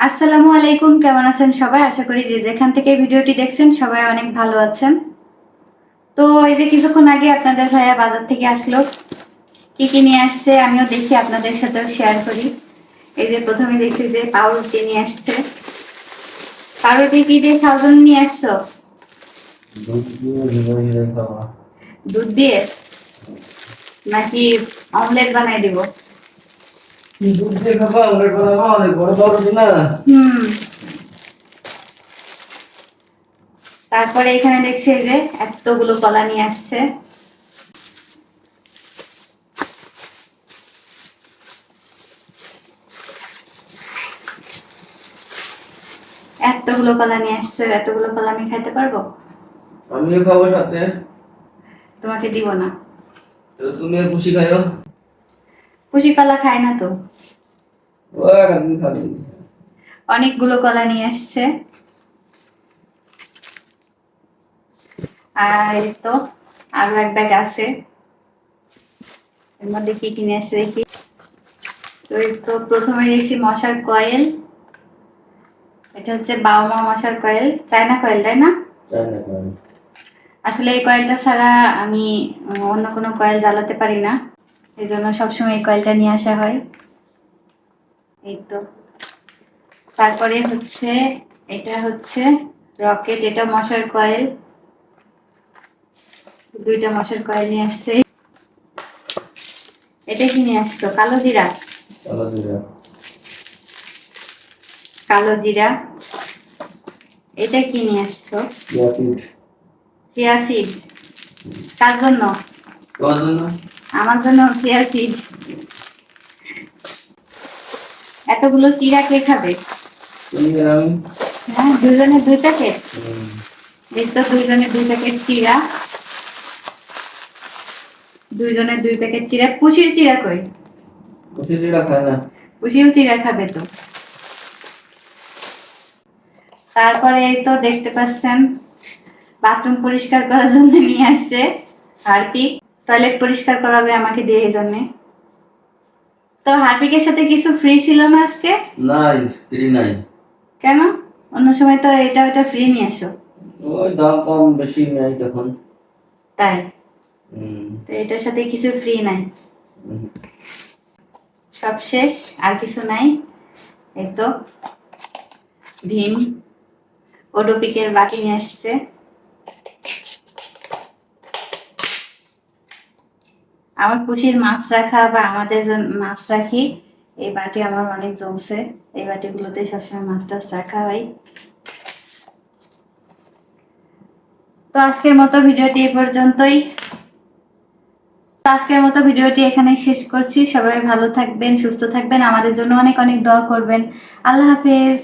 আসসালামু আলাইকুম, কেমন আছেন সবাই? আশা করি যে যেখান থেকে ভিডিওটি দেখছেন সবাই অনেক ভালো আছেন। তো এই যে কিছুক্ষণ আগে আপনাদের ভাইয়া বাজার থেকে আসলো, কি কি নিয়ে আসছে আমিও দেখি, আপনাদের সাথেও শেয়ার করি। এই যে প্রথমে দেখছি যে পাউরুটি নিয়ে আসছে। পাউরুটি কি দিয়ে খাওয়ার জন্য নিয়ে আসছো? দুধ দিয়ে ধীরে ধীরে খাওয়া। দুধ দিয়ে নাকি অমলেট বানাই দিব? দুধ দিয়ে খাবো, অমলেট বানাবো, অনেক বড় পাউরুটি না। হুম। তারপরে এখানে দেখছি যে এতগুলো কলা নিয়ে আসছে। এতগুলো কলা নিয়ে আসছে, এতগুলো কলা আমি খাইতে পারবো? আমিও খাবো সাথে। তোমাকে দিব না। তো তুমিও খুশি খাইও। কুশি কলা খায় না তো। ও একদিন খাবি। অনেকগুলো কলা নিয়ে আসছে। আর এই তো আরো এক ব্যাগ আছে, এর মধ্যে কি কিনে আসছে দেখি। তো এই তো প্রথমে দেখছি মশার কয়েল। এটা হচ্ছে বাওমা মশার কয়েল, চায়না কয়েল, তাই না? চাই না খাবি। আসলে এই কয়েলটা ছাড়া আমি অন্য কোনো কয়েল জ্বালাতে পারি না, এই জন্য সবসময় এই কয়েলটা নিয়ে আসা হয়। এই তো তারপরে হচ্ছে এটা হচ্ছে রকেট, এটা মশার কয়েল। দুইটা মশার কয়েল নিয়ে আসছে। এটা কি নিয়ে আসছো? কালো জিরা। চলো দিদা। কালো জিরা। এটা কি নিয়ে আসছো? ইয়াপিট। Chia seed. কার জন্য? তোমার জন্য। আমার জন্য চিয়া সিড। এতগুলো চিরা কে খাবে? তুমি আর আমি। হ্যাঁ, দুজনে দুই প্যাকেট। হুম। এই তো দুইজনে দুই প্যাকেট চিরা। দুইজনে দুই প্যাকেট চিরা। পুষির চিরা কই? খুশি চিড়া খায় না। পুষিও চিরা খাবে তো। তারপরে এই তো দেখতে পাচ্ছেন বাথরুম পরিষ্কার করার জন্য নিয়ে আসছে হারপিক। টয়লেট পরিষ্কার করাবে আমাকে দিয়ে, এই জন্যে। তো হারপিকের সাথে কিছু ফ্রি ছিল না আজকে? নাই, স্ত্রী নাই। কেন? অন্য সময় তো এটা ওটা ফ্রি নিয়ে আসো। ওই দাম কম বেশি নাই তখন। তাই? হুম। তো এটার সাথে কিছু ফ্রি নাই? হুম। সব শেষ, আর কিছু নাই। এই তো ভীম ওডোপিকের বাটি নিয়ে আসছে। আমার পুষির মাছ রাখা বা আমাদের যে মাছ রাখি, এই বাটি আমার অনেক জমছে। এই বাটিগুলোতে সবসময় মাছ টাছ রাখা হয়। তো আজকের মতো ভিডিওটি এই পর্যন্তই। আজকের মতো ভিডিওটি এখানে শেষ করছি। সবাই ভালো থাকবেন, সুস্থ থাকবেন, আমাদের জন্য অনেক অনেক দোয়া করবেন। আল্লাহ হাফেজ।